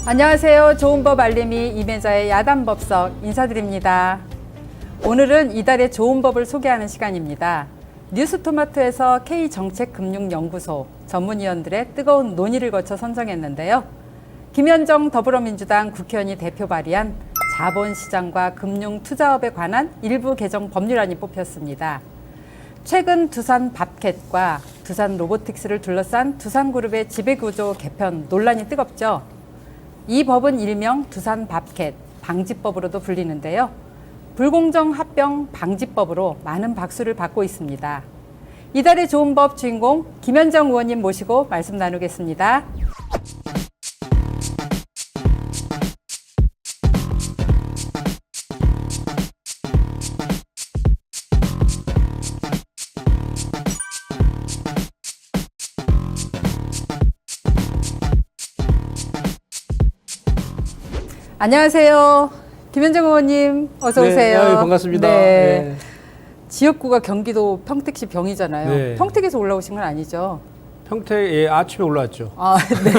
안녕하세요. 좋은법 알림이 임혜자의 야단법석 인사드립니다. 오늘은 이달의 좋은법을 소개하는 시간입니다. 뉴스토마토에서 K정책금융연구소 전문위원들의 뜨거운 논의를 거쳐 선정했는데요. 김현정 더불어민주당 국회의원이 대표 발의한 자본시장과 금융투자업에 관한 일부 개정 법률안이 뽑혔습니다. 최근 두산 밥캣과 두산 로보틱스를 둘러싼 두산그룹의 지배구조 개편 논란이 뜨겁죠. 이 법은 일명 두산 밥캣 방지법으로도 불리는데요. 불공정 합병 방지법으로 많은 박수를 받고 있습니다. 이달의 좋은 법 주인공 김현정 의원님 모시고 말씀 나누겠습니다. 안녕하세요. 김현정 의원님 어서 오세요. 네, 반갑습니다. 네. 네. 지역구가 경기도 평택시 병이잖아요. 네. 평택에서 올라오신 건 아니죠? 평택 아침에 올라왔죠. 아, 네.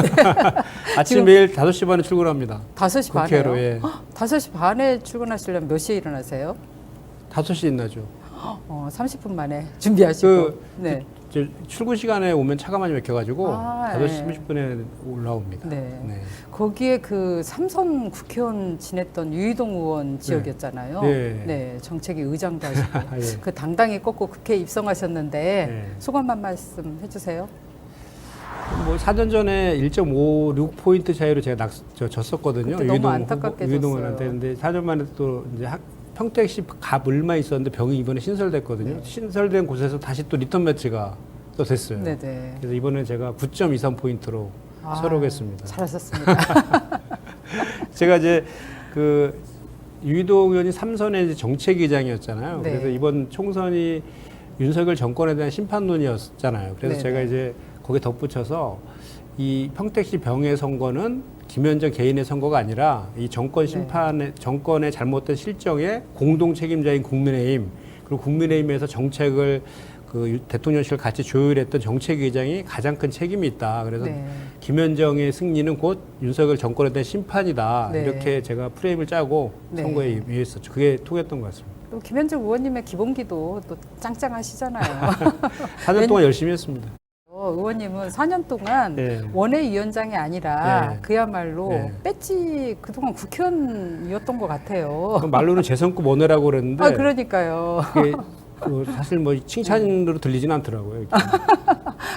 아침 매일 5시 반에 출근합니다. 5시 국회로, 반에요? 예. 5시 반에 출근하시려면 몇 시에 일어나세요? 5시에 일어나죠. 30분 만에 준비하시고. 네. 저 출근 시간에 오면 차가 많이 막혀가지고 아, 5시 네. 30분에 올라옵니다. 네. 거기에 그 삼선 국회의원 지냈던 유이동 의원 지역이었잖아요. 네. 네. 정책위 의장도 하시고. 예. 그 당당히 꺾고 국회에 입성하셨는데 네. 소감 한 말씀 해주세요. 뭐 사전전에 1.56포인트 차이로 제가 졌었거든요. 그때 너무 안타깝게 유이동 졌어요. 의원한테. 근데 사전 만에 또 이제 평택시 갑 을마 있었는데 병이 이번에 신설됐거든요. 네. 신설된 곳에서 다시 또 리턴 매치가 또 됐어요. 네네. 그래서 이번에 제가 9.23포인트로 서록했습니다. 잘하셨습니다. 제가 이제 그 유이동 의원이 3선의 이제 정책위장이었잖아요. 네. 그래서 이번 총선이 윤석열 정권에 대한 심판론이었잖아요. 그래서 네네. 제가 이제 거기에 덧붙여서 이 평택시 병의 선거는 김현정 개인의 선거가 아니라 이 정권 심판의 정권의 잘못된 실정의 공동 책임자인 국민의힘, 그리고 국민의힘에서 정책을 그 대통령실을 같이 조율했던 정책위장이 가장 큰 책임이 있다. 그래서 네. 김현정의 승리는 곧 윤석열 정권에 대한 심판이다. 네. 이렇게 제가 프레임을 짜고 네. 선거에 임했었죠. 그게 통했던 것 같습니다. 또 김현정 의원님의 기본기도 또 짱짱하시잖아요. 4년 동안 열심히 했습니다. 의원님은 4년 동안 네. 원외위원장이 아니라 네. 그야말로 네. 배지 그동안 국회의원이었던 것 같아요. 말로는 재선급 원외라고 그랬는데 아, 그러니까요. 그게 사실 뭐 칭찬으로 들리진 않더라고요. 이렇게.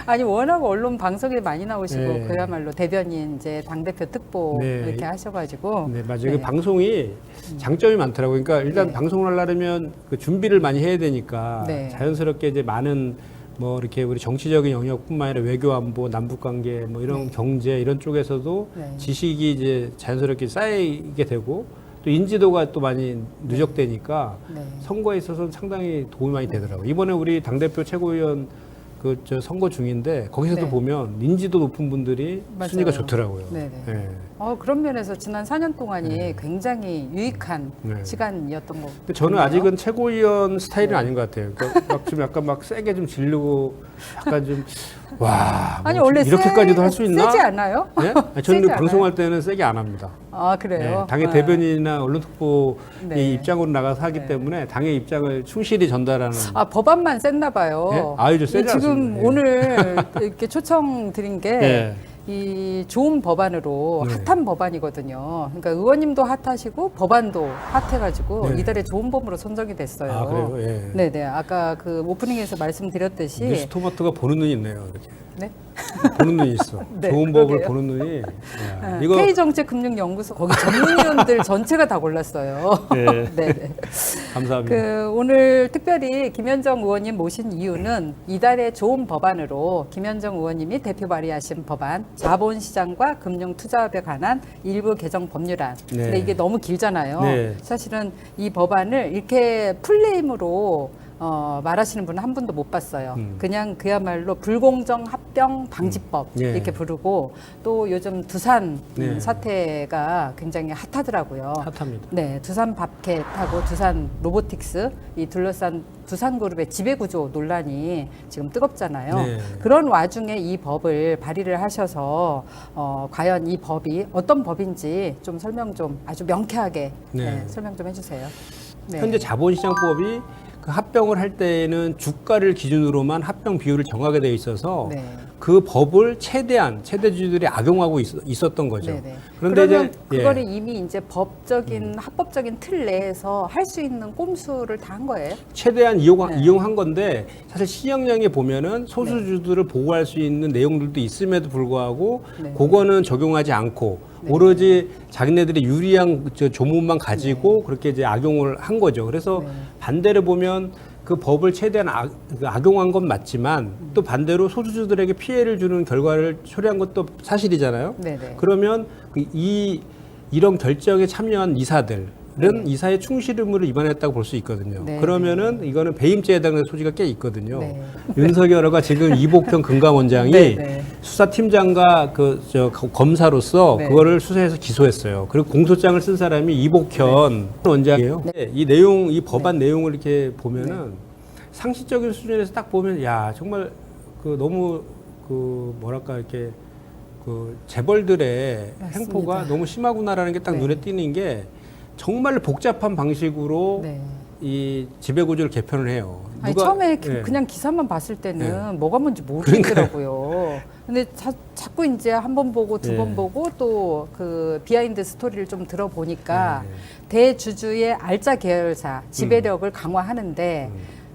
아니 워낙 언론 방송에 많이 나오시고 네. 그야말로 대변인 이제 당대표 특보 네. 이렇게 하셔가지고 네, 맞아요. 네. 그 방송이 장점이 많더라고요. 그러니까 일단 네. 방송을 하려면 그 준비를 많이 해야 되니까 네. 자연스럽게 이제 많은 뭐 이렇게 우리 정치적인 영역뿐만 아니라 외교 안보, 남북 관계 뭐 이런 경제 이런 쪽에서도 네. 지식이 이제 자연스럽게 쌓이게 되고 또 인지도가 또 많이 누적되니까 네. 선거에 있어서는 상당히 도움이 많이 되더라고요. 이번에 우리 당대표 최고위원 선거 중인데 거기서도 네. 보면 인지도 높은 분들이 맞아요. 순위가 좋더라고요. 네네. 네. 그런 면에서 지난 4년 동안이 굉장히 유익한 네. 시간이었던 것 근데 저는 같네요. 아직은 최고위원 스타일은 네. 아닌 것 같아요. 그러니까 막 좀 약간 막 세게 좀 지르고 약간 좀 와, 아니 뭐 원래 이렇게까지도 할 수 있나? 세지 않아요? 네? 아니, 저는 세지 방송할 때는 세게 안 합니다. 아 그래요? 네, 당의 아. 대변인이나 언론특보 네. 입장으로 나가서 하기 네. 때문에 당의 입장을 충실히 전달하는. 아 법안만 셌나 봐요. 네? 아유, 세지 지금 않습니다. 예. 오늘 이렇게 초청드린 게 네. 이 좋은 법안으로 네. 핫한 법안이거든요. 그러니까 의원님도 핫하시고 법안도 핫해가지고 네. 이달의 좋은 법으로 선정이 됐어요. 아, 그래요? 예. 네네. 아까 그 오프닝에서 말씀드렸듯이 뉴스토마토가 보는 눈이 있네요. 이렇게. 네? 보는 눈이 있어. 네, 좋은 법을 그러게요. 보는 눈이. 야, 이거 K정책금융연구소 거기 전문위원들 전체가 다 골랐어요. 네. 네네. 감사합니다. 오늘 특별히 김현정 의원님 모신 이유는 이달의 좋은 법안으로 김현정 의원님이 대표 발의하신 법안 자본시장과 금융투자업에 관한 일부 개정 법률안. 네. 근데 이게 너무 길잖아요. 네. 사실은 이 법안을 이렇게 풀네임으로 말하시는 분은 한 분도 못 봤어요. 그냥 그야말로 불공정 합병 방지법 예. 이렇게 부르고 또 요즘 두산 네. 사태가 굉장히 핫하더라고요. 핫합니다. 네, 두산 밥캣하고 두산 로보틱스 이 둘러싼 두산그룹의 지배구조 논란이 지금 뜨겁잖아요. 네. 그런 와중에 이 법을 발의를 하셔서 과연 이 법이 어떤 법인지 좀 설명 좀 아주 명쾌하게 네. 네, 설명 좀 해주세요. 네. 현재 자본시장법이 그 합병을 할 때에는 주가를 기준으로만 합병 비율을 정하게 돼 있어서 네. 그 법을 최대한 최대주주들이 악용하고 있었던 거죠. 네네. 그런데 그러면 이제 그거를 이미 이제 법적인 합법적인 틀 내에서 할 수 있는 꼼수를 다 한 거예요? 최대한 네. 이용한 건데 사실 시행령에 보면은 소수주들을 보호할 수 있는 내용들도 있음에도 불구하고 네. 그거는 적용하지 않고 네. 오로지 자기네들이 유리한 조문만 가지고 그렇게 이제 악용을 한 거죠. 그래서 네. 반대로 보면 그 법을 최대한 악용한 건 맞지만 또 반대로 소수주들에게 피해를 주는 결과를 초래한 것도 사실이잖아요. 네네. 그러면 이런 결정에 참여한 이사들은 이사의 충실 의무를 위반했다고 볼 수 있거든요. 네. 그러면은 이거는 배임죄에 해당되는 소지가 꽤 있거든요. 네. 윤석열이가 지금 이복현 금감원장이 네, 네. 수사팀장과 검사로서 네. 그거를 수사해서 기소했어요. 그리고 공소장을 쓴 사람이 이복현 원장이에요. 네. 이 법안 내용을 이렇게 보면은 상식적인 수준에서 딱 보면 야 정말 너무 뭐랄까 이렇게 재벌들의 맞습니다. 행포가 너무 심하구나라는 게 딱 네. 눈에 띄는 게 정말 복잡한 방식으로 네. 이 지배구조를 개편을 해요. 아니, 처음에 예. 그냥 기사만 봤을 때는 네. 뭐가 뭔지 모르겠더라고요. 근데 자꾸 이제 한 번 보고 두 번 네. 보고 또 그 비하인드 스토리를 좀 들어보니까 네. 대주주의 알짜 계열사 지배력을 강화하는데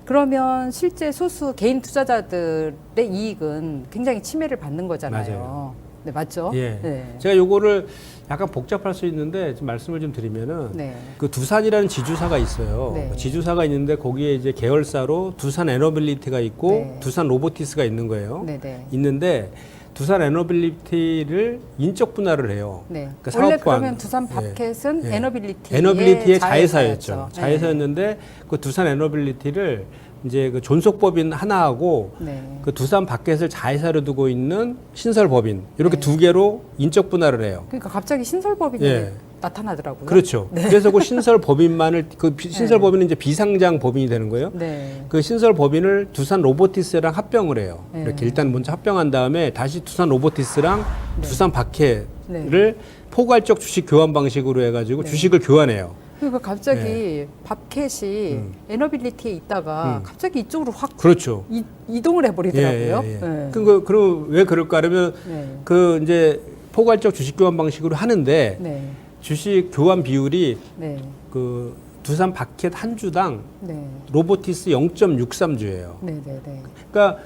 그러면 실제 소수 개인 투자자들의 이익은 굉장히 침해를 받는 거잖아요. 맞아요. 네, 맞죠? 예. 네. 제가 요거를 약간 복잡할 수 있는데 좀 말씀을 좀 드리면은 네. 그 두산이라는 지주사가 있어요. 네. 지주사가 있는데 거기에 이제 계열사로 두산 에너빌리티가 있고 네. 두산 로보티스가 있는 거예요. 네, 네. 있는데 두산 에너빌리티를 인적 분할을 해요. 네. 그러니까 원래 사업관. 그러면 두산 밥캣은 예. 자회사였죠. 에너빌리티의 자회사였죠. 네. 자회사였는데 그 두산 에너빌리티를 이제 그 존속법인 하나하고 네. 그 두산 밥켓을 자회사로 두고 있는 신설법인 이렇게 네. 두 개로 인적 분할을 해요. 그러니까 갑자기 신설법인이 예. 나타나더라고요. 그렇죠. 그래서 그 신설법인만을 신설법인은 이제 비상장 법인이 되는 거예요. 네. 그 신설법인을 두산 로보티스랑 합병을 해요. 네. 이렇게 일단 먼저 합병한 다음에 다시 두산 로보티스랑 두산 밥켓을 포괄적 주식 교환 방식으로 해가지고 네. 주식을 교환해요. 그러니까 갑자기 밥캣이 에너빌리티에 있다가 갑자기 이쪽으로 확 그렇죠. 이동을 해버리더라고요. 예, 예, 예. 네. 그럼 왜 그럴까? 그러면 네. 그 이제 포괄적 주식 교환 방식으로 하는데 네. 주식 교환 비율이 네. 그 두산 밥켓 한 주당 네. 로보티스 0.63주예요. 네. 네. 네. 그러니까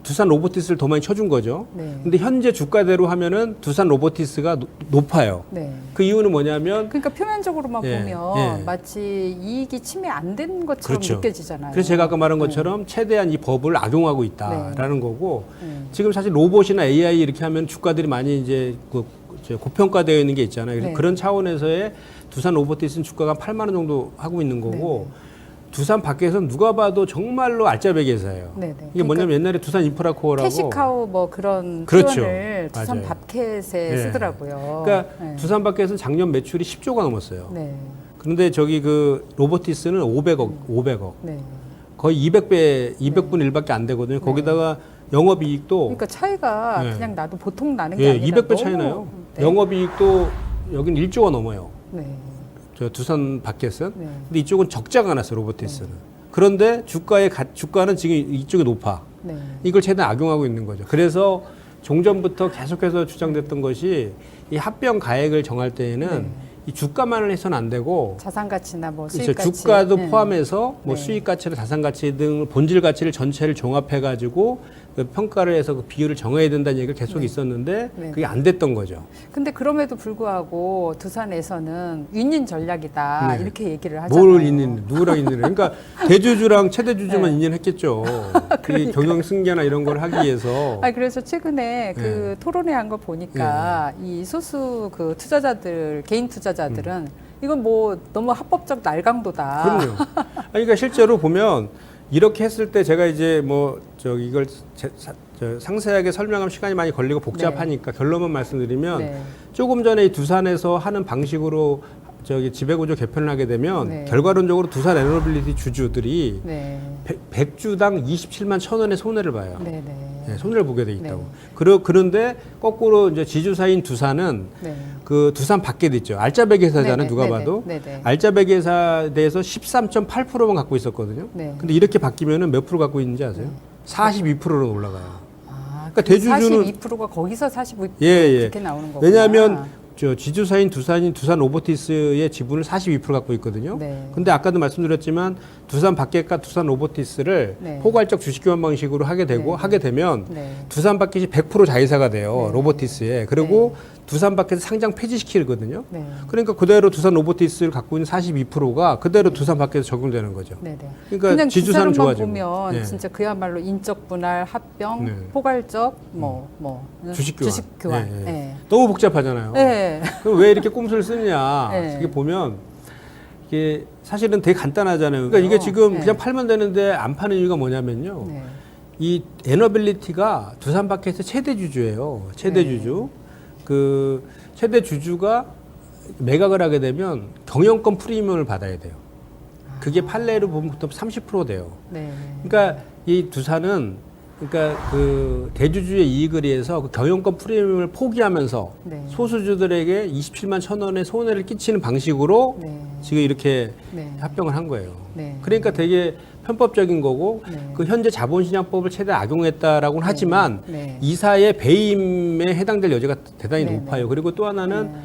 두산 로보티스를 더 많이 쳐준 거죠. 네. 근데 현재 주가대로 하면은 두산 로보티스가 높아요. 네. 그 이유는 뭐냐면 그러니까 표면적으로만 예, 보면 예. 마치 이익이 침해 안 된 것처럼 그렇죠. 느껴지잖아요. 그래서 제가 아까 말한 것처럼 최대한 이 법을 악용하고 있다라는 거고 지금 사실 로봇이나 AI 이렇게 하면 주가들이 많이 이제 고평가되어 있는 게 있잖아요. 그래서 네. 그런 차원에서의 두산 로보티스는 주가가 8만 원 정도 하고 있는 거고 두산 밖에서는 누가 봐도 정말로 알짜배기 회사예요. 네네. 이게 뭐냐면 옛날에 두산 인프라코어라고 캐시카우 뭐 그런 그렇죠. 표현을 두산 맞아요. 밥캣에 네. 쓰더라고요. 그러니까 네. 두산 밖에서는 작년 매출이 10조가 넘었어요. 네. 그런데 그 로보티스는 500억. 네. 거의 200분 1밖에 안 되거든요. 거기다가 영업이익도 그러니까 차이가 네. 그냥 나도 보통 나는 게 예, 아니라 200배 너무- 차이 나요. 네. 영업이익도 여긴 1조가 넘어요. 네. 저 두산 밖에서는. 네. 근데 이쪽은 적자가 났어요, 로보티스는. 그런데 주가는 지금 이쪽이 높아. 네. 이걸 최대한 악용하고 있는 거죠. 그래서 종전부터 계속해서 주장됐던 것이 이 합병 가액을 정할 때에는 이 주가만을 해서는 안 되고 자산 가치나 뭐 그렇죠. 수익 가치 주가도 네. 포함해서 뭐 네. 수익 가치를 자산 가치 등 본질 가치를 전체를 종합해 가지고 그 평가를 해서 그 비율을 정해야 된다는 얘기가 계속 있었는데 네. 그게 안 됐던 거죠. 근데 그럼에도 불구하고 두산에서는 윈윈 전략이다 네. 이렇게 얘기를 하잖아요. 뭘 있는 누구랑 있는 그러니까 대주주랑 최대주주만 네. 인연했겠죠. 이 경영 승계나 이런 걸 하기 위해서. 아 그래서 최근에 그 토론회 한 거 보니까 이 소수 그 투자자들 개인 투자자 투자자들은 이건 뭐 너무 합법적 날강도다. 그럼요. 그러니까 실제로 보면 이렇게 했을 때 제가 이제 뭐 이걸 상세하게 설명하면 시간이 많이 걸리고 복잡하니까 결론만 말씀드리면 네. 조금 조금 전에 이 두산에서 하는 방식으로 지배구조 개편을 하게 되면 네. 결과론적으로 두산 에너빌리티 주주들이 네. 100주당 27만 1,000원의 손해를 봐요. 네. 네, 손해를 보게 돼 있다고. 네. 그런데 거꾸로 이제 지주사인 두산은 네. 그 두산 밖에 있죠. 알짜배기 회사잖아요. 네네, 누가 네네, 봐도. 네네. 알짜배기 회사에 대해서 13.8%만 갖고 있었거든요. 네. 근데 이렇게 바뀌면은 몇 프로 갖고 있는지 아세요? 42%로 올라가요. 아, 그러니까 대주주는 42%가 거기서 45% 예. 이렇게 나오는 거구나. 왜냐하면 지주사인 두산 로보티스의 지분을 42% 갖고 있거든요. 네. 근데 아까도 말씀드렸지만 두산 바켓과 두산 로보티스를 네. 포괄적 주식 교환 방식으로 하게 되고 네. 하게 되면 네. 두산 바켓이 100% 자회사가 돼요. 네. 로보티스에. 그리고 두산 바켓을 상장 폐지시키거든요. 네. 그러니까 그대로 두산 로보티스를 갖고 있는 42%가 그대로 두산 바켓에 적용되는 거죠. 네네. 그러니까 그냥 지주사는 기사로만 좋아지고. 보면 네. 진짜 그야말로 인적 분할, 합병, 네. 포괄적, 주식 교환. 주식 교환. 예, 예. 네. 너무 복잡하잖아요. 네. 그럼 왜 이렇게 꼼수를 쓰느냐? 네. 이게 보면 이게 사실은 되게 간단하잖아요. 그러니까 이게 지금 네. 그냥 팔면 되는데 안 파는 이유가 뭐냐면요. 네. 이 에너빌리티가 두산 바켓의 최대 주주예요. 최대 네. 주주. 그 최대 주주가 매각을 하게 되면 경영권 프리미엄을 받아야 돼요. 그게 판례로 보면 보통 30% 돼요. 네. 그러니까 이 두산은 그러니까 그 대주주의 이익을 위해서 그 경영권 프리미엄을 포기하면서 네. 소수주들에게 27만 1,000원의 손해를 끼치는 방식으로 네. 지금 이렇게 네. 합병을 한 거예요. 네. 그러니까 되게 편법적인 거고 네. 그 현재 자본시장법을 최대한 악용했다라고는 하지만 네. 이사의 배임에 해당될 여지가 대단히 네. 높아요. 그리고 또 하나는 네.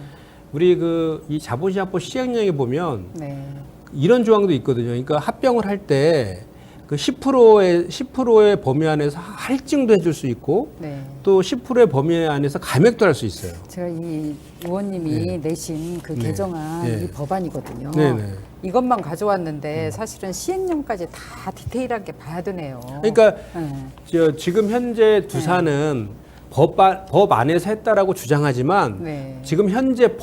우리 그 이 자본시장법 시행령에 보면 네. 이런 조항도 있거든요. 그러니까 합병을 할 때 그 10%의 범위 안에서 할증도 해줄 수 있고 네. 또 10%의 범위 안에서 감액도 할 수 있어요. 제가 이 의원님이 내신 그 네. 개정안 네. 이 법안이거든요. 네네. 이것만 가져왔는데 사실은 시행령까지 다 디테일하게 봐야 되네요. 그러니까 네. 지금 현재 두산은 법 안에서 했다라고 주장하지만 네. 지금 현재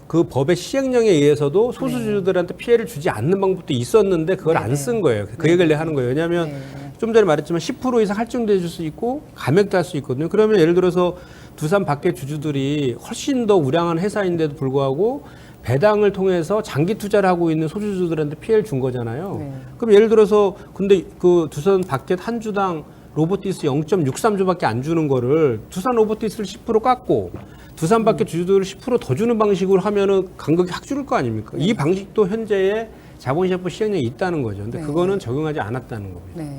그 법의 시행령에 의해서도 소수주들한테 피해를 주지 않는 방법도 있었는데 그걸 네네. 안 쓴 거예요. 그 얘기를 내가 하는 거예요. 왜냐하면 네. 좀 전에 말했지만 10% 이상 할증도 해줄 수 있고 감액도 할 수 있거든요. 그러면 예를 들어서 두산 밖의 주주들이 훨씬 더 우량한 회사인데도 불구하고 배당을 통해서 장기 투자를 하고 있는 소주주들한테 피해를 준 거잖아요. 네. 그럼 예를 들어서 근데 그 두산 밖에 한 주당 로보티스 0.63주밖에 안 주는 거를 두산 로보티스를 10% 깎고 두산 밖에 주주들을 10% 더 주는 방식으로 하면은 간격이 확 줄을 거 아닙니까? 이 방식도 현재의 자본시장법 시행령에 있다는 거죠. 근데 네. 그거는 적용하지 않았다는 겁니다. 네.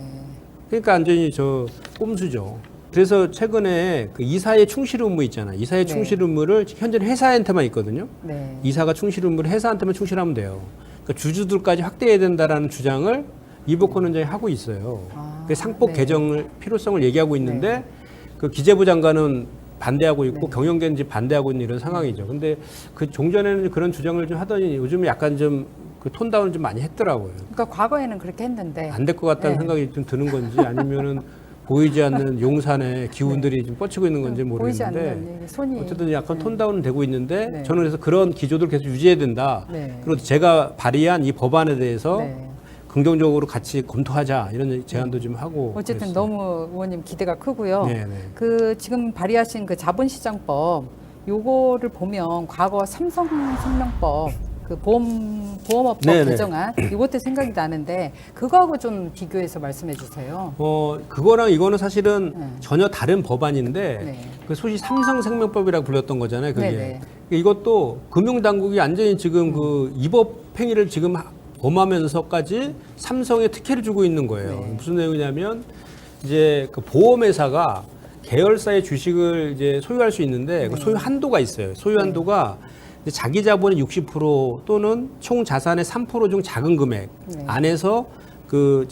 그러니까 완전히 꼼수죠. 그래서 최근에 그 이사의 충실 의무 있잖아요. 이사의 네. 충실 의무를 현재는 회사한테만 있거든요. 네. 이사가 충실 의무를 회사한테만 충실하면 돼요. 그러니까 주주들까지 확대해야 된다라는 주장을 이복헌 원장이 하고 있어요. 아, 그 상법 네. 개정을 필요성을 얘기하고 있는데 그 기재부 장관은 반대하고 있고 네. 경영계는 반대하고 있는 이런 상황이죠. 근데 그 종전에는 그런 주장을 좀 하더니 요즘에 약간 좀 그 톤다운을 좀 많이 했더라고요. 그러니까 과거에는 그렇게 했는데 안 될 것 같다는 네. 생각이 좀 드는 건지 아니면은 보이지 않는 용산의 기운들이 좀 뻗치고 있는 건지 보이지 않는 모르겠는데 얘기, 손이 어쨌든 약간 톤다운은 되고 있는데 네. 저는 그래서 그런 기조들 계속 유지해야 된다. 네. 그리고 제가 발의한 이 법안에 대해서 네. 긍정적으로 같이 검토하자 이런 제안도 좀 하고 어쨌든 그랬어요. 너무 의원님 기대가 크고요. 네, 네. 그 지금 발의하신 그 자본시장법 요거를 보면 과거 삼성생명법 그 보험업법 네, 네. 개정안 이것도 생각이 나는데 그거하고 좀 비교해서 말씀해 주세요. 그거랑 이거는 사실은 네. 전혀 다른 법안인데 네. 그 소위 삼성생명법이라고 불렸던 거잖아요. 그게 네네. 이것도 금융당국이 완전히 지금 그 위법 행위를 지금 범하면서까지 삼성에 특혜를 주고 있는 거예요. 네. 무슨 내용이냐면 이제 그 보험회사가 계열사의 주식을 이제 소유할 수 있는데 그 소유 한도가 있어요. 소유 한도가 이제 자기 자본의 60% 또는 총 자산의 3% 중 작은 금액 네. 안에서 그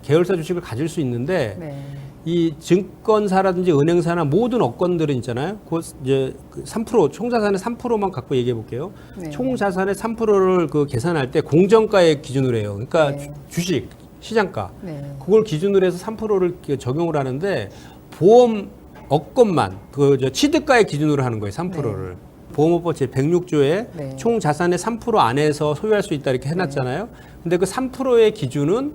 계열사 주식을 가질 수 있는데 네. 이 증권사라든지 은행사나 모든 업권들은 있잖아요. 그 이제 그 3% 총자산의 3%만 갖고 얘기해 볼게요. 네. 총자산의 3%를 그 계산할 때 공정가에 기준으로 해요. 그러니까 네. 주식 시장가 네. 그걸 기준으로 해서 3%를 적용을 하는데 보험 업권만 취득가의 기준으로 하는 거예요. 3%를. 보험업법 제 106조에 네. 총 자산의 3% 안에서 소유할 수 있다 이렇게 해놨잖아요. 근데 그 3%의 기준은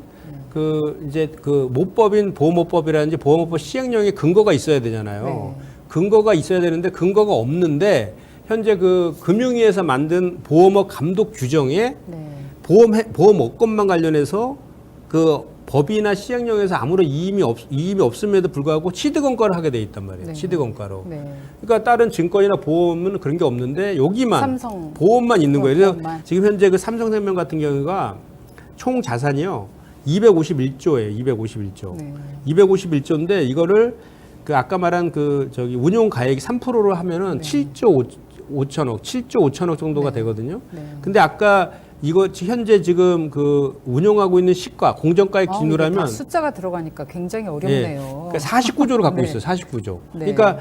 그 이제 그 모법인 보험업법이라든지 보험업법 시행령에 근거가 있어야 되잖아요. 네. 근거가 있어야 되는데 근거가 없는데 현재 그 금융위에서 만든 보험업 감독 규정에 네. 보험업권만 관련해서 그 법이나 시행령에서 아무런 이임이 없음에도 불구하고 취득원가를 하게 돼 있단 말이에요. 네. 취득원가로. 네. 그러니까 다른 증권이나 보험은 그런 게 없는데 여기만 삼성 보험만 있는 거예요. 그래서 보험만. 지금 현재 그 삼성생명 같은 경우가 총 자산이요 251조예요. 251조. 네. 251조인데 이거를 그 아까 말한 그 저기 운용 가액이 3%로 하면은 7조 5천억, 7조 5천억 정도가 네. 되거든요. 네. 근데 아까 이거 현재 지금 그 운용하고 있는 시가 공정가액 이게 기준으로 다 하면 숫자가 들어가니까 굉장히 어렵네요. 그러니까 49조를 갖고 네. 있어요. 49조. 네. 그러니까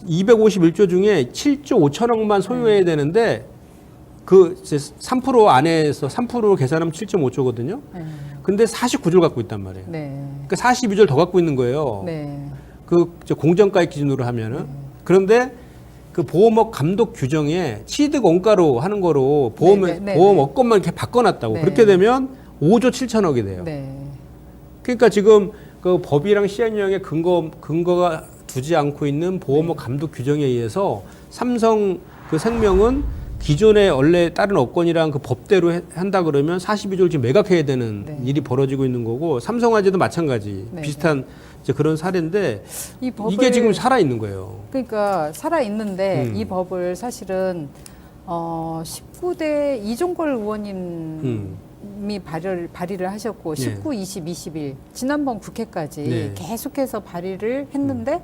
251조 중에 7조 5천억만 소유해야 되는데 그 3% 안에서 3%로 계산하면 7.5조거든요. 네. 근데 49조를 갖고 있단 말이에요. 네. 그러니까 42조를 더 갖고 있는 거예요. 네. 그 공정가액 기준으로 하면은. 그런데 그 보험업 감독 규정에 취득 원가로 하는 거로 보험업권만 이렇게 바꿔놨다고. 네. 그렇게 되면 5조 7천억이 돼요. 네. 그러니까 지금 그 법이랑 시행령에 근거가 두지 않고 있는 보험업 감독 규정에 의해서 삼성 그 생명은 기존에 원래 다른 업권이랑 그 법대로 한다 그러면 42조를 지금 매각해야 되는 네. 일이 벌어지고 있는 거고 삼성화재도 마찬가지 네. 비슷한 이제 그런 사례인데 이 법을 이게 지금 살아 있는 거예요. 그러니까 살아 있는데 이 법을 사실은 19대 이종걸 의원님이 발의를 하셨고 19, 20, 21 지난번 국회까지 네. 계속해서 발의를 했는데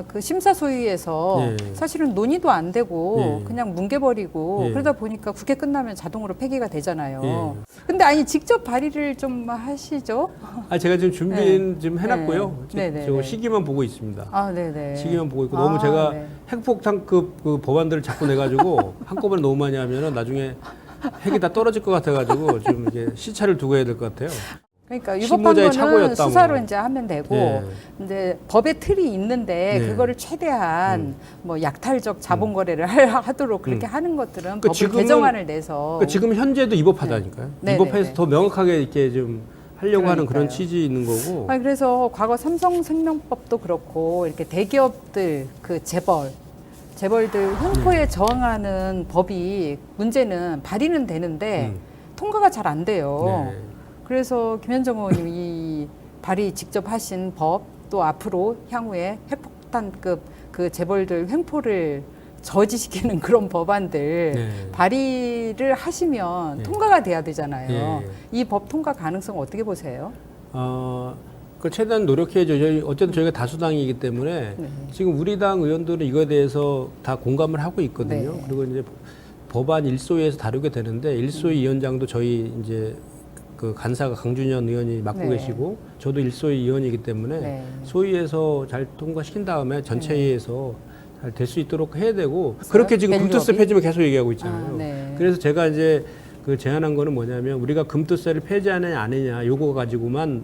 그 심사소위에서 네. 사실은 논의도 안 되고 네. 그냥 뭉개버리고 네. 그러다 보니까 국회 끝나면 자동으로 폐기가 되잖아요. 네. 근데 아니 직접 발의를 좀 하시죠? 제가 지금 준비 좀 해놨고요. 네. 네, 네, 저 네. 시기만 보고 있습니다. 아, 네네. 시기만 보고 있고 너무 제가 네. 핵폭탄급 그 법안들을 자꾸 내가지고 한꺼번에 너무 많이 하면은 나중에 핵이 다 떨어질 것 같아가지고 좀 이게 시차를 두고 해야 될 것 같아요. 그러니까 실무자의 유법한 거는 착오였다고. 수사로 이제 하면 되고 네. 이제 법의 틀이 있는데 네. 그거를 최대한 뭐 약탈적 자본 거래를 하도록 그렇게 하는 것들은 법을 지금은- 개정안을 내서 그러니까 지금 현재도 입법하다니까요. 네. 입법해서 네, 더 명확하게 이렇게 좀 하려고 하는 그런 그러니까요. 취지 있는 거고. 아니, 그래서 과거 삼성생명법도 그렇고 이렇게 대기업들 그 재벌들 횡포에 저항하는 법이 문제는 발의는 되는데 통과가 잘 안 돼요. 네. 그래서 김현정 의원님이 이 발의 직접 하신 법 또 앞으로 향후에 핵폭탄급 그 재벌들 횡포를 저지시키는 그런 법안들 네. 발의를 하시면 네. 통과가 돼야 되잖아요. 네. 이 법 통과 가능성 어떻게 보세요? 그 최대한 노력해야죠. 어쨌든 저희가 다수당이기 때문에 네. 지금 우리 당 의원들은 이거에 대해서 다 공감을 하고 있거든요. 네. 그리고 이제 법안 1소위에서 다루게 되는데 1소위 위원장도 저희 이제 그 간사가 강준현 의원이 맡고 네. 계시고 저도 1소위 위원이기 때문에 네. 소위에서 잘 통과시킨 다음에 전체 회의에서 잘 될 수 있도록 해야 되고 그렇게 지금 밸류업이? 금투세 폐지만 계속 얘기하고 있잖아요. 네. 그래서 제가 이제 그 제안한 거는 뭐냐면 우리가 금투세를 폐지하느냐 안 하느냐 요거 가지고만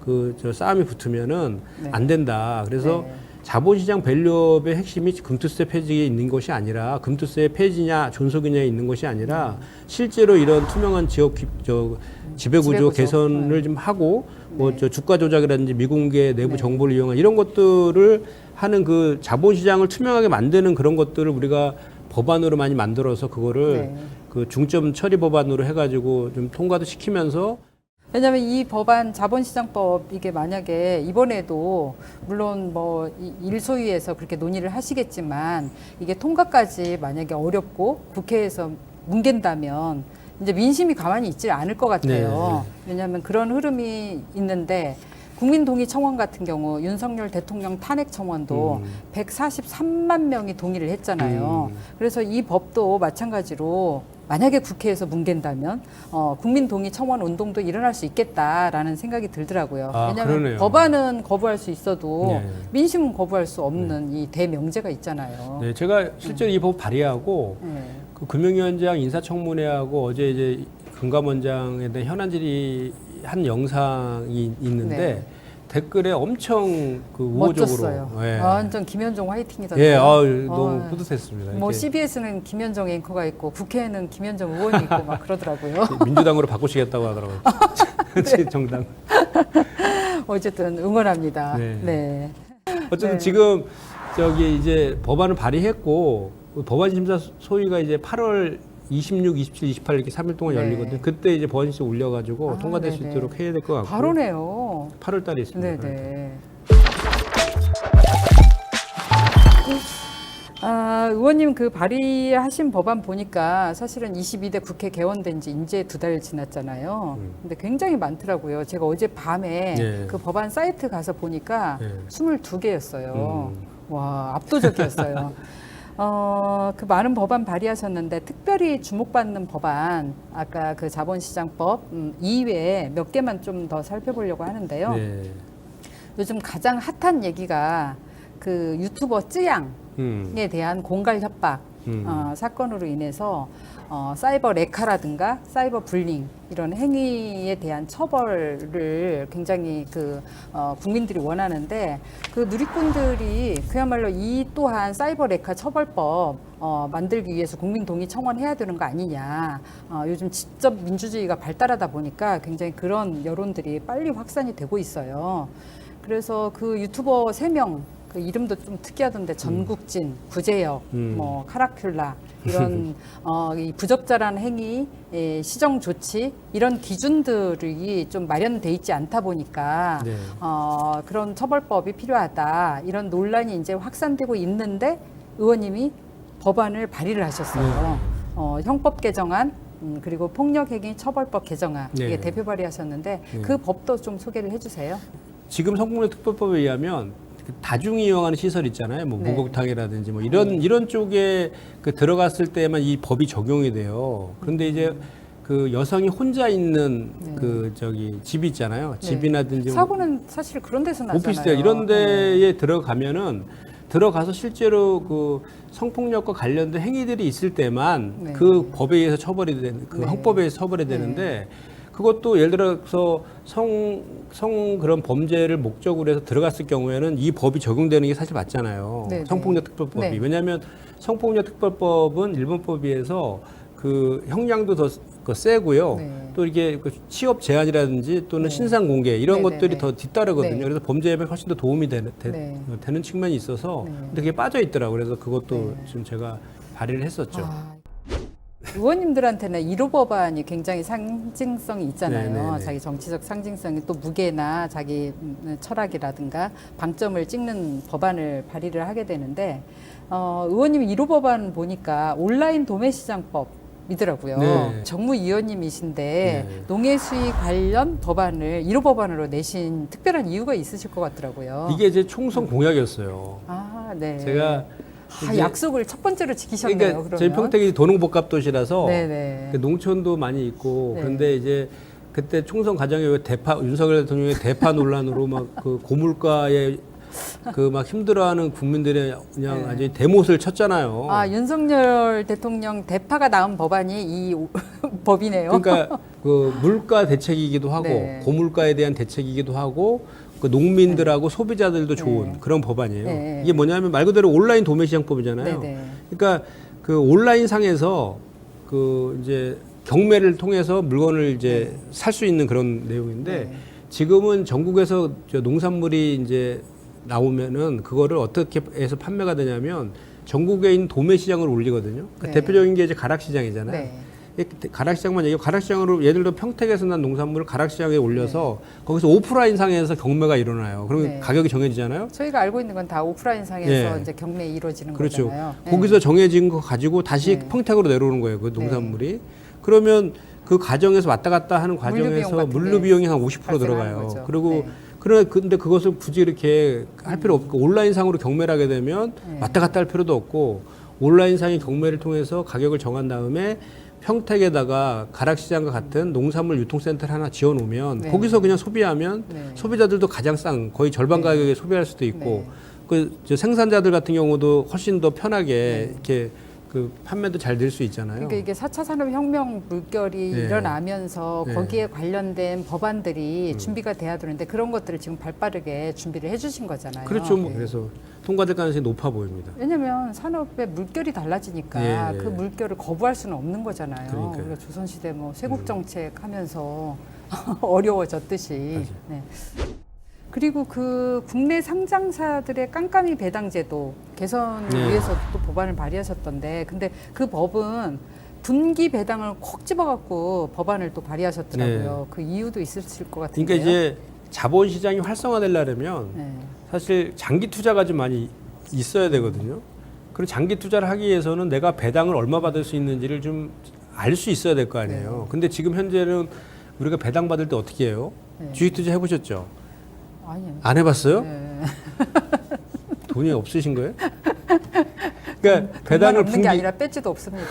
그 저 싸움이 붙으면은 네. 안 된다. 그래서 네. 자본시장 밸류업의 핵심이 금투세 폐지에 있는 것이 아니라 금투세 폐지냐 존속이냐에 있는 것이 아니라 실제로 이런 투명한 지배구조 지배구조. 개선을 좀 하고 뭐 저 주가 조작이라든지 미공개 내부 네. 정보를 이용한 이런 것들을 하는 그 자본시장을 투명하게 만드는 그런 것들을 우리가 법안으로 많이 만들어서 그거를 네. 그 중점 처리 법안으로 해가지고 좀 통과도 시키면서 왜냐하면 이 법안 자본시장법 이게 만약에 이번에도 물론 뭐 일소위에서 그렇게 논의를 하시겠지만 이게 통과까지 만약에 어렵고 국회에서 뭉갠다면 이제 민심이 가만히 있지 않을 것 같아요. 왜냐하면 그런 흐름이 있는데 국민동의 청원 같은 경우 윤석열 대통령 탄핵 청원도 143만 명이 동의를 했잖아요. 그래서 이 법도 마찬가지로 만약에 국회에서 뭉갠다면 국민 동의 청원 운동도 일어날 수 있겠다라는 생각이 들더라고요. 왜냐하면 그러네요. 법안은 거부할 수 있어도 네. 민심은 거부할 수 없는 이 대명제가 있잖아요. 네, 제가 실제로 이 법 발의하고 네. 그 금융위원장 인사청문회하고 어제 이제 금감원장에 대한 현안 질의 한 영상이 있는데 네. 댓글에 엄청 그 우호적으로. 멋졌어요. 예. 완전 김현종 화이팅이던데. 예, 너무 뿌듯했습니다. 뭐 이렇게 CBS는 김현정 앵커가 있고 국회에는 김현정 의원이 있고 막 그러더라고요. 민주당으로 바꾸시겠다고 하더라고요. 정당. 어쨌든 응원합니다. 네. 네. 어쨌든 네. 지금 저기 이제 법안을 발의했고 법안 심사 소위가 이제 8월 26, 27, 28 이렇게 3일 동안 네. 열리거든요. 그때 이제 법안 심사 올려가지고 통과될 수 네네. 있도록 해야 될 것 같고. 바로네요. 8월 달에 있습니다. 네네. 의원님 그 발의하신 법안 보니까 사실은 22대 국회 개원된 지 이제 2달 지났잖아요. 근데 굉장히 많더라고요. 제가 어제 밤에 네. 그 법안 사이트 가서 보니까 네. 22개였어요. 와, 압도적이었어요. 그 많은 법안 발의하셨는데 특별히 주목받는 법안, 아까 그 자본시장법 이외에 몇 개만 좀 더 살펴보려고 하는데요. 네. 요즘 가장 핫한 얘기가 그 유튜버 쯔양에 대한 공갈 협박 사건으로 인해서 사이버 레카라든가 사이버 불링 이런 행위에 대한 처벌을 굉장히 국민들이 원하는데 그 누리꾼들이 그야말로 이 또한 사이버 레카 처벌법 만들기 위해서 국민 동의 청원해야 되는 거 아니냐. 요즘 직접 민주주의가 발달하다 보니까 굉장히 그런 여론들이 빨리 확산이 되고 있어요. 그래서 그 유튜버 3명 그 이름도 좀 특이하던데 전국진, 구제역, 뭐 카라큘라 이런 이 부적절한 행위, 시정 조치 이런 기준들이 좀 마련돼 있지 않다 보니까 네. 그런 처벌법이 필요하다 이런 논란이 이제 확산되고 있는데 의원님이 법안을 발의를 하셨어요. 형법 개정안 그리고 폭력행위 처벌법 개정안 네. 이게 대표 발의하셨는데 그 법도 좀 소개를 해주세요. 지금 성폭력 특별법에 의하면 그 다중이 이용하는 시설 있잖아요. 뭐 네. 목욕탕이라든지 뭐 이런 쪽에 그 들어갔을 때만 이 법이 적용이 돼요. 그런데 이제 그 여성이 혼자 있는 그 저기 집이 있잖아요. 네. 집이라든지 사고는 사실 그런 데서 나잖아요. 오피스텔 이런 데에 들어가면은 들어가서 실제로 그 성폭력과 관련된 행위들이 있을 때만 네. 그 법에 의해서 처벌이 되는 그 네. 형법에 의해서 처벌이 되는데 그것도 예를 들어서 성 그런 범죄를 목적으로 해서 들어갔을 경우에는 이 법이 적용되는 게 사실 맞잖아요. 네, 성폭력 특별법이. 네. 왜냐하면 성폭력 특별법은 일본법에 비해서 그 형량도 더 세고요. 네. 또 이게 그 취업 제한이라든지 또는 네. 신상 공개 이런 네, 것들이 네, 네. 더 뒤따르거든요. 네. 그래서 범죄 예방에 훨씬 더 도움이 되는 측면이 있어서 네. 근데 그게 빠져 있더라고요. 그래서 그것도 네. 지금 제가 발의를 했었죠. 의원님들한테는 1호 법안이 굉장히 상징성이 있잖아요. 네네네. 자기 정치적 상징성이 또 무게나 자기 철학이라든가 방점을 찍는 법안을 발의를 하게 되는데 의원님이 1호 법안 보니까 온라인 도매시장법이더라고요. 네. 정무위원님이신데 네. 농해 수익 관련 법안을 1호 법안으로 내신 특별한 이유가 있으실 것 같더라고요. 이게 제 총선 공약이었어요. 네. 제가 이제 약속을 첫 번째로 지키셨네요. 그러니까 그러면. 저희 평택이 도농복합도시라서 네네. 그 농촌도 많이 있고 네. 그런데 이제 그때 총선 과정에 왜 윤석열 대통령의 대파 논란으로 막 그 고물가에 그 막 힘들어하는 국민들의 그냥 네. 아주 대못을 쳤잖아요. 윤석열 대통령 대파가 나온 법안이 이 법이네요. 그러니까 그 물가 대책이기도 하고 네. 고물가에 대한 대책이기도 하고 그 농민들하고 소비자들도 좋은 그런 법안이에요. 네. 이게 뭐냐면 말 그대로 온라인 도매시장법이잖아요. 네네. 그러니까 그 온라인 상에서 그 이제 경매를 통해서 물건을 이제 살 수 있는 그런 내용인데 네. 지금은 전국에서 저 농산물이 이제 나오면은 그거를 어떻게 해서 판매가 되냐면 전국에 있는 도매시장을 올리거든요. 그 네. 대표적인 게 이제 가락시장이잖아요. 네. 가락시장만 얘기하고 가락시장으로 예를 들어 평택에서 난 농산물을 가락시장에 올려서 거기서 오프라인 상에서 경매가 일어나요. 그러면 네. 가격이 정해지잖아요. 저희가 알고 있는 건 다 오프라인 상에서 네. 이제 경매 이루어지는 그렇죠. 거잖아요. 거기서 정해진 거 가지고 다시 네. 평택으로 내려오는 거예요. 그 농산물이. 그러면 그 과정에서 왔다 갔다 하는 과정에서 같은 물류 게 비용이 한 50% 발생하는 들어가요. 거죠. 그리고 네. 근데 그것을 굳이 이렇게 할 필요 없고 온라인 상으로 경매를 하게 되면 네. 왔다 갔다 할 필요도 없고 온라인 상의 경매를 통해서 가격을 정한 다음에 평택에다가 가락시장과 같은 농산물 유통센터를 하나 지어 놓으면 네. 거기서 그냥 소비하면 네. 소비자들도 가장 싼 거의 절반 네. 가격에 소비할 수도 있고 네. 그 생산자들 같은 경우도 훨씬 더 편하게 네. 이렇게 그 판매도 잘 될 수 있잖아요. 그러니까 이게 4차 산업혁명 물결이 네. 일어나면서 네. 거기에 관련된 법안들이 준비가 돼야 되는데 그런 것들을 지금 발빠르게 준비를 해주신 거잖아요. 그렇죠. 뭐 네. 그래서 통과될 가능성이 높아 보입니다. 왜냐하면 산업의 물결이 달라지니까 예, 예. 그 물결을 거부할 수는 없는 거잖아요. 그러니까요. 우리가 조선시대 뭐 쇄국 정책 하면서 어려워졌듯이. 맞아요. 네. 그리고 그 국내 상장사들의 깜깜이 배당 제도 개선을 네. 위해서 또 법안을 발의하셨던데, 근데 그 법은 분기 배당을 콕 집어갖고 법안을 또 발의하셨더라고요. 그 이유도 있으실 것 같은데요. 그러니까 이제 자본 시장이 활성화되려면 네. 사실 장기 투자가 좀 많이 있어야 되거든요. 그리고 장기 투자를 하기 위해서는 내가 배당을 얼마 받을 수 있는지를 좀 알 수 있어야 될 거 아니에요. 네. 근데 지금 현재는 우리가 배당 받을 때 어떻게 해요? 네. 주식 투자 해보셨죠? 아니요. 안 해봤어요? 네. 돈이 없으신 거예요? 그러니까 배당을 없는 게 아니라 배지도 없습니다.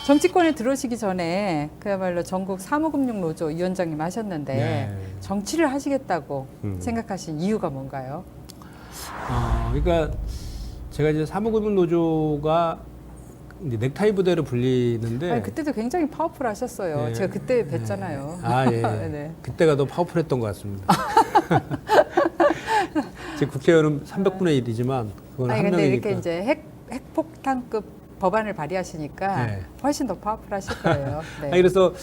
정치권에 들어오시기 전에 그야말로 전국 사무금융노조 위원장님 하셨는데 네. 정치를 하시겠다고 생각하신 이유가 뭔가요? 그러니까 제가 이제 사무금융노조가 이제 넥타이 부대로 불리는데 아니, 그때도 굉장히 파워풀하셨어요. 네. 제가 그때 뵀잖아요. 예. 네. 그때가 더 파워풀했던 것 같습니다. 제 국회의원은 300분의 1이지만 그건 아니 한 근데 명이니까. 이렇게 이제 핵폭탄급 법안을 발의하시니까 네. 훨씬 더 파워풀하실 거예요. 네. 아니, 그래서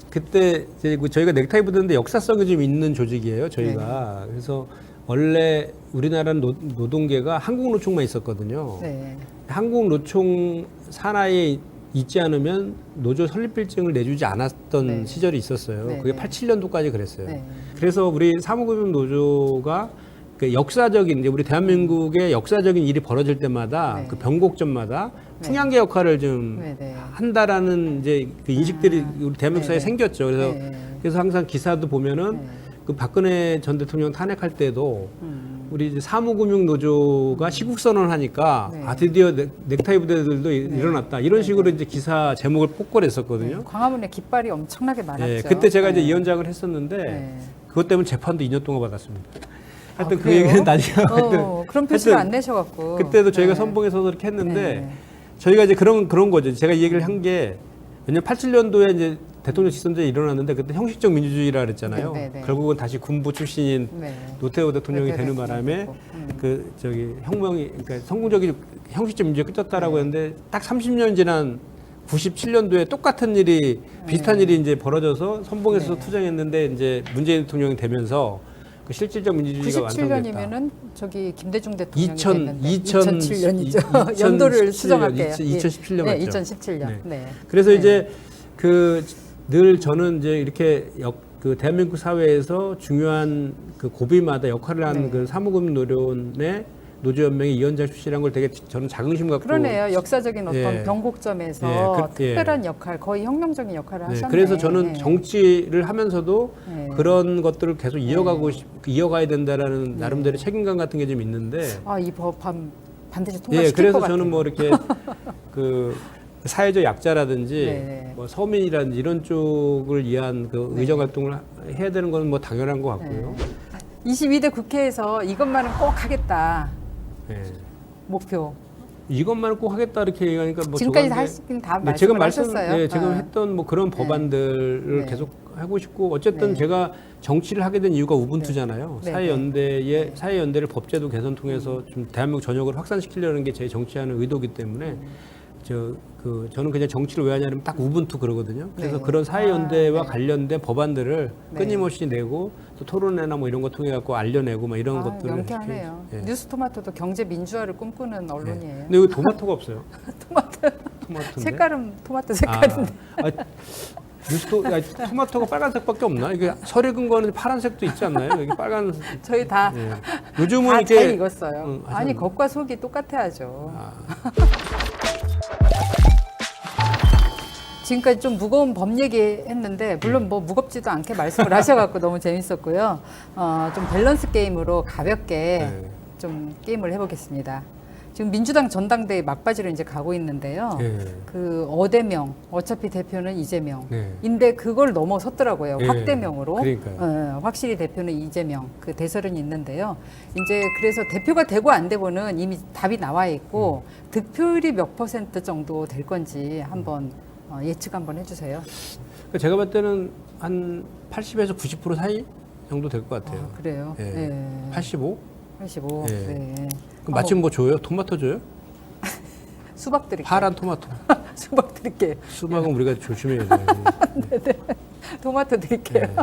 그때 이제 저희가 넥타이 부대인데 역사성이 좀 있는 조직이에요. 저희가. 그래서 원래 우리나라는 노동계가 한국노총만 있었거든요. 네. 한국노총 산하에 있지 않으면 노조 설립필증을 내주지 않았던 네. 시절이 있었어요. 네, 그게 네. 87년도까지 그랬어요. 네. 그래서 우리 사무금융노조가 그 역사적인 이제 우리 대한민국의 역사적인 일이 벌어질 때마다 네. 그 변곡점마다 네. 풍향계 역할을 좀 네, 네. 한다라는 이제 그 인식들이 우리 대한민국 사회에 네, 네. 생겼죠. 그래서 네. 그래서 항상 기사도 보면은 네. 그 박근혜 전 대통령 탄핵할 때도 우리 이제 사무금융노조가 시국선언을 하니까 네. 드디어 넥타이 부대들도 일어났다 이런 식으로 이제 기사 제목을 폭거했었거든요. 네. 광화문에 깃발이 엄청나게 많았죠. 예, 그때 제가 이제 네. 위원장을 했었는데 네. 그것 때문에 재판도 2년 동안 받았습니다. 하여튼 그 그래요? 얘기는 나중에 그런 표시를 하여튼 안 내셔갖고 그때도 저희가 네. 선봉에서 이렇게 했는데 네. 저희가 이제 그런 거죠. 제가 이 얘기를 한 게 왜냐면 87년도에 이제 대통령 직선제가 일어났는데 그때 형식적 민주주의라 그랬잖아요. 네, 네, 네. 결국은 다시 군부 출신인 네. 노태우 대통령이 노태우 되는 대통령 바람에 됐고. 그 저기 혁명이 그러니까 성공적인 형식적 민주주의가 끝났다라고 네. 했는데 딱 30년 지난 97년도에 똑같은 일이 비슷한 일이 이제 벌어져서 선봉에서 네. 투쟁했는데 이제 문재인 대통령이 되면서 그 실질적 민주주의가 완성됐다. 97년이면은 저기 김대중 대통령이 2000, 됐는데 2017 2007년이죠. 연도를 2017년, 수정할게요. 2017년 네, 맞죠? 2017년. 네. 네. 그래서 네. 이제 그 늘 저는 이제 이렇게 그 대한민국 사회에서 중요한 그 고비마다 역할을 하는 네. 그 사무금융노련의 노조연맹의 위원장 출신이라는 걸 되게 저는 자긍심 갖고 그러네요. 역사적인 어떤 예. 변곡점에서 예, 특별한 역할, 거의 혁명적인 역할을 네, 하셨네. 그래서 저는 네. 정치를 하면서도 네. 그런 것들을 계속 이어가야 된다라는 나름대로 책임감 같은 게 좀 있는데 이 법 반드시 통과시킬 예, 그래서 것 같아요. 저는 뭐 이렇게 그 사회적 약자라든지 네네. 뭐 서민이라든지 이런 쪽을 위한 그 네. 의정 활동을 해야 되는 건 뭐 당연한 것 같고요. 22대 국회에서 이것만은 꼭 하겠다. 예. 목표. 이것만을 꼭 하겠다 이렇게 얘기하니까 뭐 지금까지 저건 하시긴 다 네, 제가 말씀을 하셨어요. 지금 했던 뭐 그런 법안들을 네. 계속 하고 싶고 어쨌든 네. 제가 정치를 하게 된 이유가 우분투잖아요. 네. 사회연대를 법제도 개선 통해서 좀 대한민국 전역을 확산시키려는 게 제 정치하는 의도이기 때문에 저는 그냥 정치를 왜 하냐면 딱 우분투 그러거든요. 그래서 네. 그런 사회연대와 네. 관련된 법안들을 네. 끊임없이 내고 또 토론회나 뭐 이런 거 통해 갖고 알려내고 막 이런 것들을 명쾌하네요. 이렇게, 예. 뉴스토마토도 경제 민주화를 꿈꾸는 네. 언론이에요. 근데 여기 토마토가 없어요. 토마토인데. 색깔은 토마토 색깔인데. 토마토가 빨간색밖에 없나? 이게 설익은 거는 파란색도 있지 않나요? 여기 빨간. 저희 다 예. 요즘은 다 이렇게 잘 익었어요. 하셨는데. 아니 겉과 속이 똑같아야죠. 지금까지 좀 무거운 법 얘기했는데 물론 뭐 무겁지도 않게 말씀을 하셔갖고 너무 재밌었고요. 좀 밸런스 게임으로 가볍게 네. 좀 게임을 해보겠습니다. 지금 민주당 전당대회 막바지로 이제 가고 있는데요. 예. 그 어대명, 어차피 대표는 이재명. 네. 인데 그걸 넘어섰더라고요. 예. 확대명으로. 그러니까요. 확실히 대표는 이재명. 그 대설은 있는데요. 이제 그래서 대표가 되고 안 되고는 이미 답이 나와 있고 득표율이 몇 % 정도 될 건지 한번 예측 한번 해주세요. 그러니까 제가 볼 때는 한 80에서 90% 사이 정도 될 것 같아요. 그래요? 예. 네. 85? 85. 예. 네. 그럼 마침 뭐 줘요? 토마토 줘요? 수박 드릴게요. 파란 토마토. 수박 드릴게요. 수박은 우리가 조심해야 돼요. 토마토 드릴게요. 네.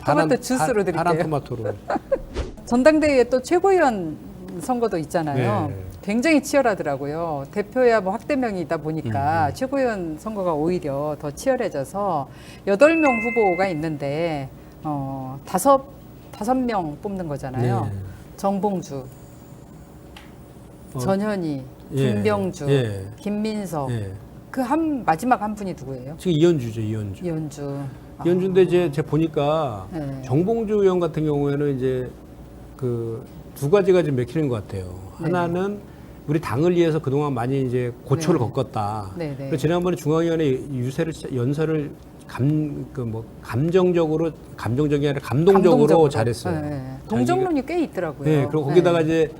토마토 주스로 드릴게요. 파란 토마토로. 전당대회에 또 최고위원 선거도 있잖아요. 네. 굉장히 치열하더라고요. 대표야 뭐 확대명이다 보니까 최고위원 선거가 오히려 더 치열해져서 8명 후보가 있는데 다섯 명 뽑는 거잖아요. 네. 정봉주, 전현희, 예. 김병주, 예. 김민석. 예. 그 마지막 한 분이 누구예요? 지금 이현주죠, 이현주. 이현주. 이현주인데 이제 제가 보니까 네. 정봉주 의원 같은 경우에는 이제 그 두 가지가 좀 맥히는 것 같아요. 네. 하나는 우리 당을 위해서 그동안 많이 이제 고초를 네. 겪었다. 네, 네. 그래서 지난번에 중앙위원회 연설을 감정적으로 감정적이 아니라 감동적으로 잘했어요. 네. 동정론이 꽤 있더라고요. 네, 그리고 거기다가 이제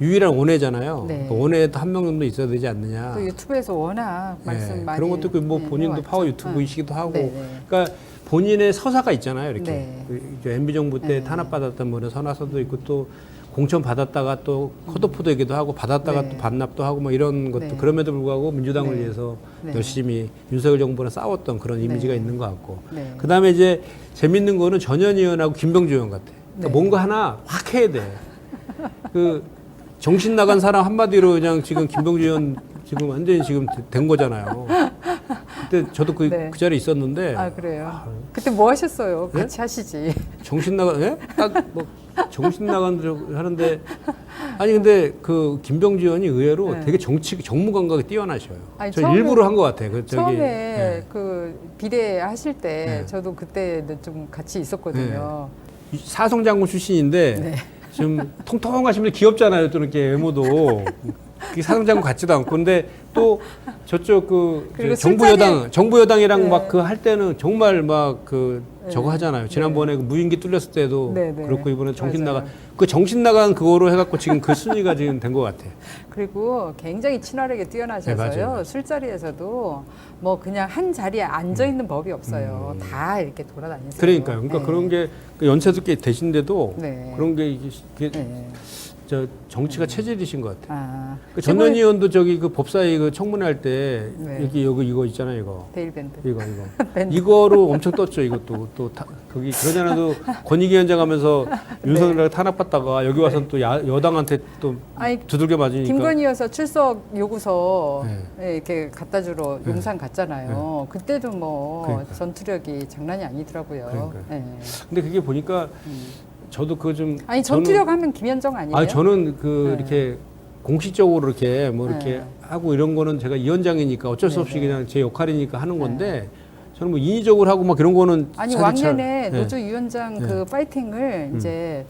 유일한 원외잖아요. 네. 그 원외에 또 한 명 정도 있어야 되지 않느냐. 또 유튜브에서 워낙 말씀 네, 많이 그런 것도 있고 뭐 네, 본인도 해왔죠. 파워 유튜브이시기도 하고. 네, 네. 그러니까 본인의 서사가 있잖아요. 이렇게 네. MB 정부 때 네. 탄압받았던 분의 선화서도 있고 또 공천 받았다가 또 컷오프도 얘기도 하고 받았다가 네. 또 반납도 하고 뭐 이런 것도 네. 그럼에도 불구하고 민주당을 네. 위해서 네. 열심히 윤석열 정부랑 싸웠던 그런 이미지가 네. 있는 것 같고. 네. 그 다음에 이제 재밌는 거는 전현희 의원하고 김병주 의원 같아. 그러니까 네. 뭔가 하나 확 해야 돼. 그 정신 나간 사람 한마디로 그냥 지금 김병주 의원 지금 완전히 지금 된 거잖아요. 그때 저도 그 네. 자리에 있었는데 아 그래요. 그때 뭐 하셨어요? 네? 같이 하시지. 정신 나간 예? 딱 뭐 정신 나간 줄 하는데 아니 근데 그 김병주 의원이 의외로 네. 되게 정무 감각이 뛰어나셔요. 아니, 저 처음에- 일부러 한 것 같아요. 그 처음에 예. 그 비례 하실 때 네. 저도 그때는 좀 같이 있었거든요. 사성 장군 출신인데 네. 좀 통통하신 분 귀엽잖아요. 또 이렇게 외모도 사성 장군 같지도 않고 근데 또 저쪽 그 그리고 정부 여당이랑 네. 막 그 할 때는 정말 막 그 저거 네. 하잖아요. 지난번에 그 무인기 뚫렸을 때도 네, 네. 그렇고 이번에 정신 맞아요. 나간 그 정신 나간 그거로 해갖고 지금 그 순위가 지금 된 것 같아요. 그리고 굉장히 친화력이 네, 뛰어나셔서요. 맞아요. 술자리에서도 뭐 그냥 한 자리에 앉아 있는 법이 없어요. 다 이렇게 돌아다니세요. 그러니까요. 그러니까 네. 그런 게 그 연세도 꽤 되신데도 네. 그런 게 이게 네. 저 정치가 체질이신 것 같아요. 아, 그 전현희 의원도 저기 그 법사위 그 청문회 할 때 네. 여기 이거 있잖아요, 이거. 데일밴드. 이거 이거로 엄청 떴죠. 이것도 또 거기 그러잖아도 권익위원장 하면서 윤석열을 탄압받다가 여기 와서 또 여당한테 또 네. 아니, 두들겨 맞으니까 김건희 여사 출석 요구서 네. 이렇게 갖다 주러 용산 갔잖아요. 그때도 뭐 그러니까. 전투력이 장난이 아니더라고요. 그러니까요. 네. 근데 그게 보니까 저도 그 좀 아니 전투력 하면 김현정 아니에요? 아니 저는 그 네. 이렇게 공식적으로 이렇게 뭐 이렇게 네. 하고 이런 거는 제가 위원장이니까 어쩔 수 네, 없이 네. 그냥 제 역할이니까 하는 건데 저는 뭐 인위적으로 하고 막 그런 거는 아니 사실 잘- 왕년에 네. 노조 위원장 네. 그 파이팅을 이제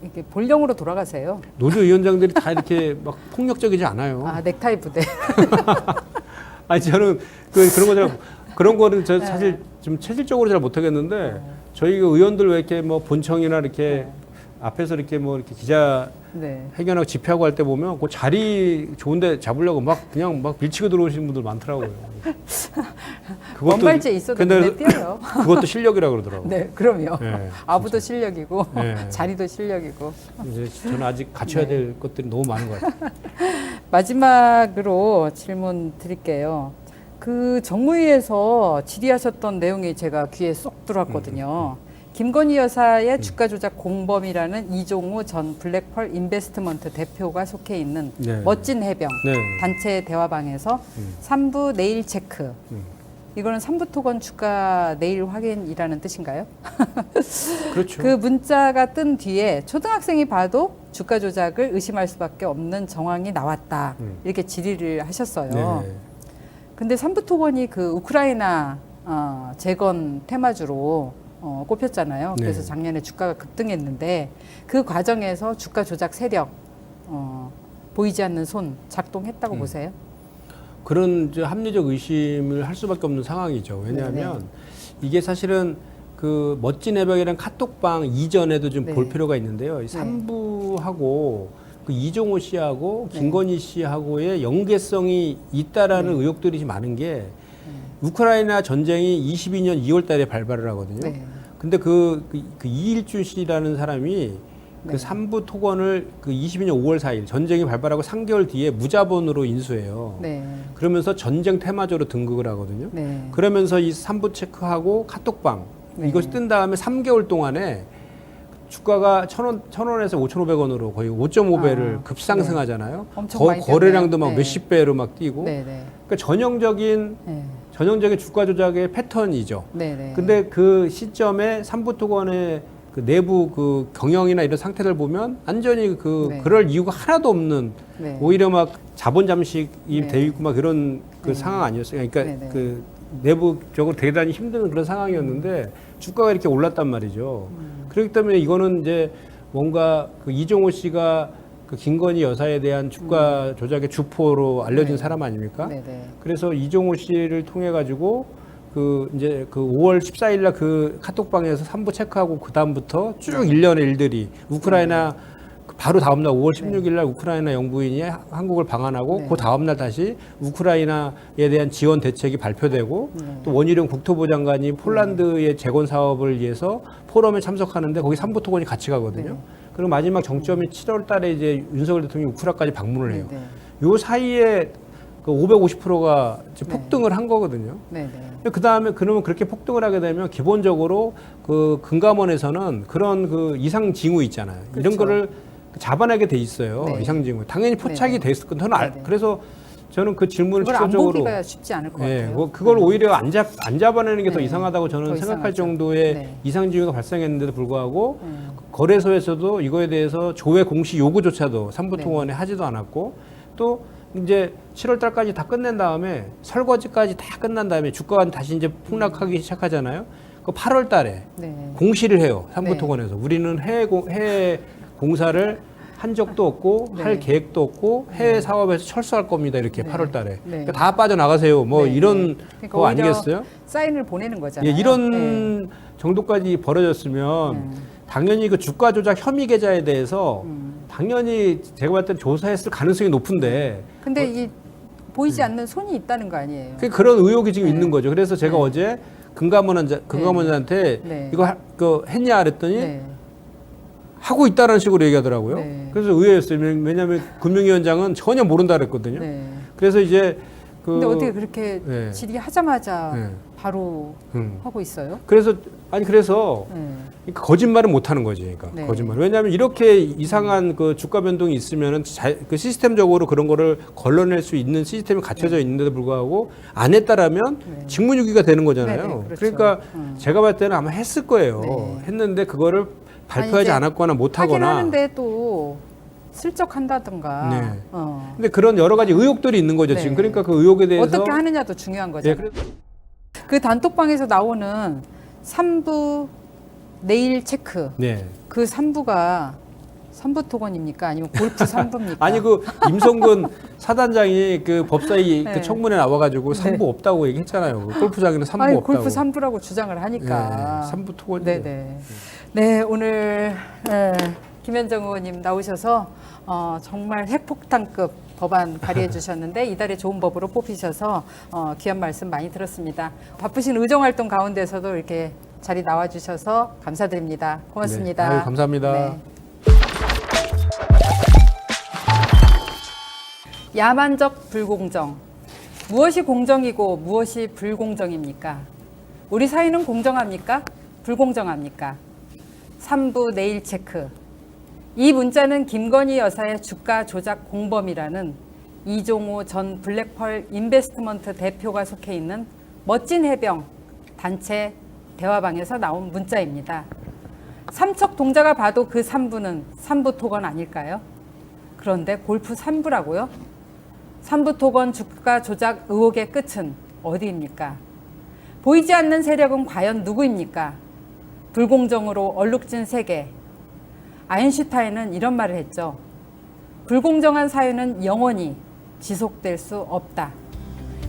이렇게 본령으로 돌아가세요. 노조 위원장들이 다 이렇게 막 폭력적이지 않아요. 아 넥타이 부대. 아니 저는 그런 거 잘 그런 거는 저 네. 사실 좀 체질적으로 잘 못하겠는데 저희 그 의원들 왜 이렇게 뭐 본청이나 이렇게 앞에서 이렇게 뭐 이렇게 기자 네. 회견하고 집회하고 할 때 보면 그 자리 좋은데 잡으려고 막 그냥 막 밀치고 들어오시는 분들 많더라고요. 원발제 있어도 근데 눈에 띄어요. 그것도 실력이라고 그러더라고요. 네, 그럼요. 네, 아부도 실력이고 네. 자리도 실력이고. 이제 저는 아직 갖춰야 네. 될 것들이 너무 많은 것 같아요. 마지막으로 질문 드릴게요. 그 정무위에서 질의하셨던 내용이 제가 귀에 쏙 들어왔거든요. 김건희 여사의 주가 조작 공범이라는 이종우 전 블랙펄 인베스트먼트 대표가 속해 있는 네. 멋진 해병 네. 단체 대화방에서 3부 내일 체크. 이거는 3부 토건 주가 내일 확인이라는 뜻인가요? 그렇죠. 그 문자가 뜬 뒤에 초등학생이 봐도 주가 조작을 의심할 수밖에 없는 정황이 나왔다. 이렇게 질의를 하셨어요. 네. 근데 삼부토건이 그 우크라이나 재건 테마주로 꼽혔잖아요. 네. 그래서 작년에 주가가 급등했는데 그 과정에서 주가 조작 세력 보이지 않는 손 작동했다고 보세요? 그런 이제 합리적 의심을 할 수밖에 없는 상황이죠. 왜냐하면 이게 사실은 그 멋진 해병이라는 카톡방 이전에도 좀 볼 필요가 있는데요. 이 삼부하고 그 이종호 씨하고 김건희 씨하고의 연계성이 있다라는 의혹들이 좀 많은 게 우크라이나 전쟁이 22년 2월 달에 발발을 하거든요. 근데 그 이일준 씨라는 사람이 그 삼부 토건을 그 22년 5월 4일 전쟁이 발발하고 3개월 뒤에 무자본으로 인수해요. 그러면서 전쟁 테마조로 등극을 하거든요. 그러면서 이 삼부 체크하고 카톡방 이것이 뜬 다음에 3개월 동안에 주가가 1,000원에서 5,500원으로 거의 5.5배를 급상승하잖아요. 거래량도 막 몇십 배로 막 뛰고. 그러니까 전형적인 주가 조작의 패턴이죠. 근데 그 시점에 삼부토건의 그 내부 그 경영이나 이런 상태를 보면 완전히 그럴 이유가 하나도 없는 오히려 막 자본 잠식이 돼 있고 막 이런 그 상황 아니었어요. 그러니까 그 내부적으로 대단히 힘든 그런 상황이었는데 주가가 이렇게 올랐단 말이죠. 그렇기 때문에 이거는 이제 뭔가 그 이종호 씨가 그 김건희 여사에 대한 주가 조작의 주포로 알려진 사람 아닙니까? 그래서 이종호 씨를 통해 가지고 그 이제 그 5월 14일 날 그 카톡방에서 3부 체크하고 그 다음부터 쭉 일련의 일들이 우크라이나 바로 다음 날 5월 16일 날 우크라이나 영부인이 한국을 방한하고 그 다음 날 다시 우크라이나에 대한 지원 대책이 발표되고 또 원희룡 국토부 장관이 폴란드의 재건 사업을 위해서 포럼에 참석하는데 거기 삼부토건이 같이 가거든요. 그리고 마지막 정점이 7월 달에 이제 윤석열 대통령이 우크라까지 방문을 해요. 요 사이에 그 550%가 폭등을 한 거거든요. 그 다음에 그러면 그렇게 폭등을 하게 되면 기본적으로 그 금감원에서는 그런 그 이상 징후 있잖아요. 이런 거를 잡아내게 돼 있어요. 이상 징후. 당연히 포착이 돼 있을 건데 그래서 저는 그 질문을 그걸 안 직접적으로 보기가 쉽지 않을 것 같아요. 그걸 오히려 안 잡아내는 게 더 이상하다고 저는 생각할 정도의 이상 징후가 발생했는데도 불구하고 거래소에서도 이거에 대해서 조회 공시 요구조차도 삼부통원에 하지도 않았고 또 이제 7월 달까지 다 끝낸 다음에 설거지까지 다 끝난 다음에 주가가 다시 이제 폭락하기 시작하잖아요. 그 8월 달에 공시를 해요. 삼부통원에서. 우리는 해외 공사를 한 적도 없고 할 계획도 없고 해외 사업에서 철수할 겁니다. 이렇게 8월 달에. 그러니까 다 빠져나가세요. 뭐 이런 그러니까 거 아니겠어요? 사인을 보내는 거잖아요. 이런 정도까지 벌어졌으면 당연히 그 주가 조작 혐의 계좌에 대해서 당연히 제가 봤을 때 조사했을 가능성이 높은데 근데 이 보이지 않는 손이 있다는 거 아니에요? 그런 의혹이 지금 있는 거죠. 그래서 제가 어제 금감원한테 이거 했냐 그랬더니 하고 있다라는 식으로 얘기하더라고요. 그래서 의외였어요. 왜냐하면 금융위원장은 전혀 모른다 그랬거든요. 그래서 이제 근데 어떻게 그렇게 질의하자마자 바로 하고 있어요? 그래서 거짓말은 못 하는 거지. 그러니까 거짓말. 왜냐하면 이렇게 이상한 그 주가 변동이 있으면은 그 시스템적으로 그런 거를 걸러낼 수 있는 시스템이 갖춰져 있는데도 불구하고 안 했다라면 직무유기가 되는 거잖아요. 그렇죠. 그러니까 제가 봤을 때는 아마 했을 거예요. 했는데 그거를 발표하지 않았거나 못 하거나. 하긴 하는데 또 슬쩍 한다든가. 근데 그런 여러 가지 의혹들이 있는 거죠. 지금 그러니까 그 의혹에 대해서 어떻게 하느냐도 중요한 거잖아요. 그 단톡방에서 나오는 3부 내일 체크. 그 3부가 삼부토건입니까? 아니면 골프 3부입니까? 아니 그 임성근 사단장이 그 법사위 그 청문회 나와가지고 3부 없다고 얘기했잖아요. 골프장에는 3부 없다고. 골프 3부라고 주장을 하니까. 3부 토건이. 네, 오늘 김현정 의원님 나오셔서 정말 핵폭탄급 법안 발의해 주셨는데 이달의 좋은 법으로 뽑히셔서 귀한 말씀 많이 들었습니다. 바쁘신 의정활동 가운데서도 이렇게 자리 나와주셔서 감사드립니다. 고맙습니다. 감사합니다. 야만적 불공정. 무엇이 공정이고 무엇이 불공정입니까? 우리 사회는 공정합니까? 불공정합니까? 3부 내일 체크. 이 문자는 김건희 여사의 주가 조작 공범이라는 이종호 전 블랙펄 인베스트먼트 대표가 속해 있는 멋진 해병 단체 대화방에서 나온 문자입니다. 삼척 동자가 봐도 그 3부는 3부 토건 아닐까요? 그런데 골프 3부라고요? 3부 토건 주가 조작 의혹의 끝은 어디입니까? 보이지 않는 세력은 과연 누구입니까? 불공정으로 얼룩진 세계. 아인슈타인은 이런 말을 했죠. 불공정한 사회는 영원히 지속될 수 없다.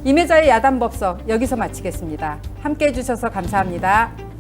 임혜자의 야단법석 여기서 마치겠습니다. 함께해 주셔서 감사합니다.